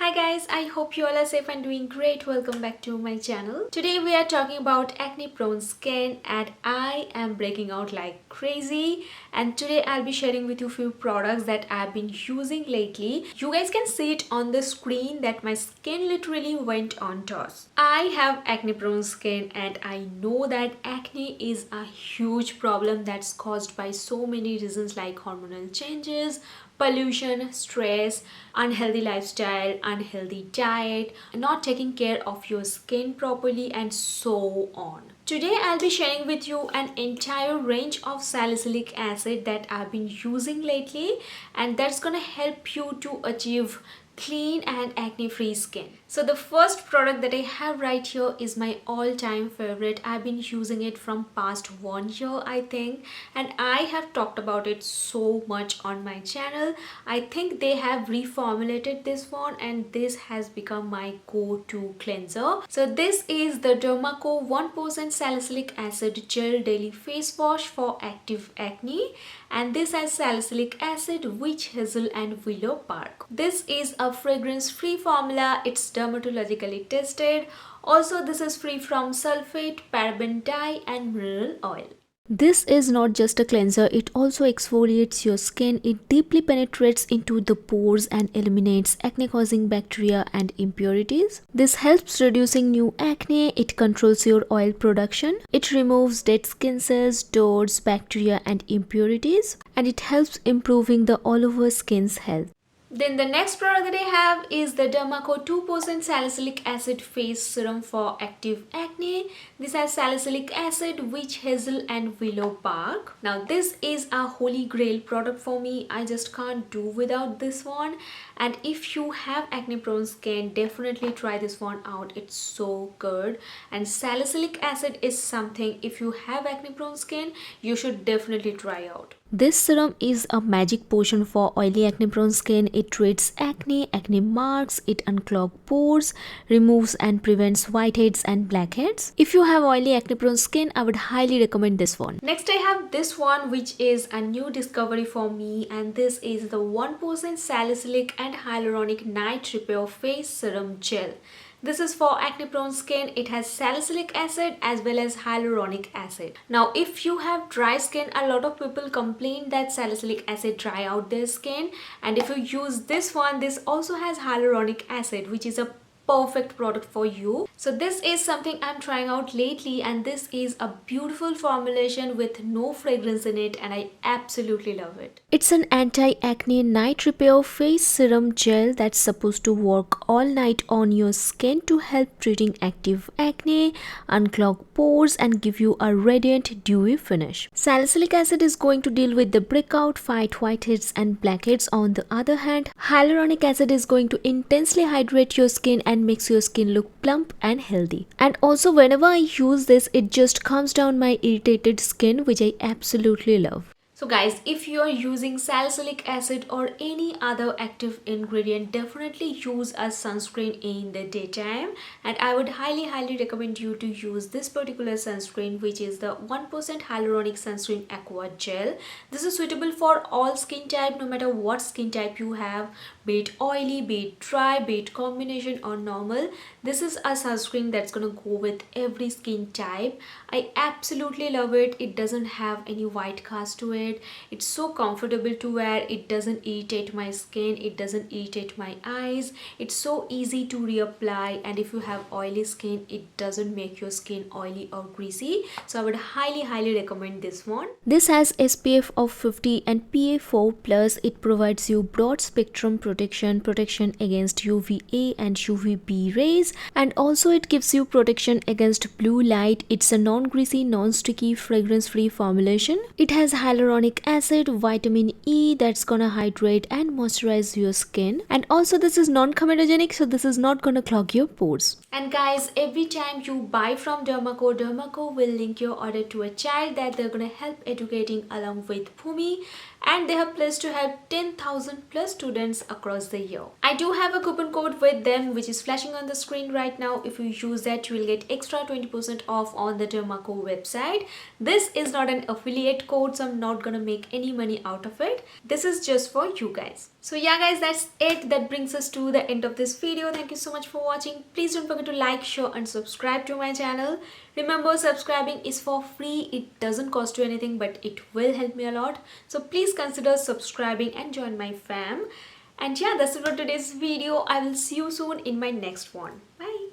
Hi guys, I hope you all are safe and doing great. Welcome back to my channel. Today we are talking about acne prone skin and I am breaking out like crazy, and today I'll be sharing with you few products that I've been using lately. You guys can see it on the screen that my skin literally went on toss. I have acne prone skin and I know that acne is a huge problem that's caused by so many reasons like hormonal changes, pollution, stress, unhealthy lifestyle, unhealthy diet, not taking care of your skin properly, and so on. Today I'll be sharing with you an entire range of salicylic acid that I've been using lately, and that's gonna help you to achieve clean and acne free skin. So the first product that I have right here is my all-time favorite. I've been using it from past 1 year I think, and I have talked about it so much on my channel. I think they have reformulated this one and this has become my go-to cleanser. So this is the Dermaco 1% salicylic acid gel daily face wash for active acne, and this has salicylic acid, witch hazel and willow bark. This is a fragrance-free formula. It's dermatologically tested. Also, this is free from sulfate, paraben dye and mineral oil. This is not just a cleanser, it also exfoliates your skin. It deeply penetrates into the pores and eliminates acne-causing bacteria and impurities. This helps reducing new acne, it controls your oil production, it removes dead skin cells, doors, bacteria and impurities, and it helps improving the all over skin's health. Then the next product that I have is the Dermaco 2% salicylic acid face serum for active acne. This has salicylic acid, witch hazel and willow bark. Now this is a holy grail product for me. I just can't do without this one. And if you have acne prone skin, definitely try this one out. It's so good. And salicylic acid is something, if you have acne prone skin, you should definitely try out. This serum is a magic potion for oily acne prone skin. It treats acne, acne marks, it unclogs pores, removes and prevents whiteheads and blackheads. If you have oily acne prone skin, I would highly recommend this one. Next I have this one, which is a new discovery for me, and this is the 1% salicylic and hyaluronic night repair face serum gel. This is for acne prone skin. It has salicylic acid as well as hyaluronic acid. Now if you have dry skin, a lot of people complain that salicylic acid dry out their skin, and if you use this one, this also has hyaluronic acid, which is a perfect product for you. So this is something I'm trying out lately, and this is a beautiful formulation with no fragrance in it, and I absolutely love it. It's an anti-acne night repair face serum gel that's supposed to work all night on your skin to help treating active acne, unclog pores and give you a radiant dewy finish. Salicylic acid is going to deal with the breakout, fight whiteheads and blackheads. On the other hand, hyaluronic acid is going to intensely hydrate your skin and makes your skin look plump and healthy. And also whenever I use this, it just calms down my irritated skin, which I absolutely love. So guys, if you are using salicylic acid or any other active ingredient, definitely use a sunscreen in the daytime, and I would highly recommend you to use this particular sunscreen, which is the 1% hyaluronic sunscreen Aqua gel. This is suitable for all skin type, no matter what skin type you have, be it oily, be it dry, be it combination or normal. This is a sunscreen that's gonna go with every skin type. I absolutely love it. It doesn't have any white cast to it. It's so comfortable to wear. It doesn't irritate my skin, it doesn't irritate my eyes. It's so easy to reapply, and if you have oily skin, it doesn't make your skin oily or greasy. So I would highly recommend this one. This has SPF of 50 and PA4+. It provides you broad spectrum protection against UVA and UVB rays, and also it gives you protection against blue light. It's a non-greasy, non-sticky, fragrance-free formulation. It has hyaluronic acid, vitamin E that's gonna hydrate and moisturize your skin, and also this is non-comedogenic, so this is not gonna clog your pores. And guys, every time you buy from Dermaco will link your order to a child that they're gonna help educating along with Bhumi, and they have pledged to help 10,000 plus students across the year. I do have a coupon code with them which is flashing on the screen right now. If you use that, you will get extra 20% off on the Dermaco website. This is not an affiliate code, so I'm not gonna make any money out of it. This is just for you guys. So yeah guys, that's it. That brings us to the end of this video. Thank you so much for watching. Please don't forget to like, share and subscribe to my channel. Remember, subscribing is for free. It doesn't cost you anything, but it will help me a lot. So please consider subscribing and join my fam. And yeah, that's it for today's video. I will see you soon in my next one. Bye.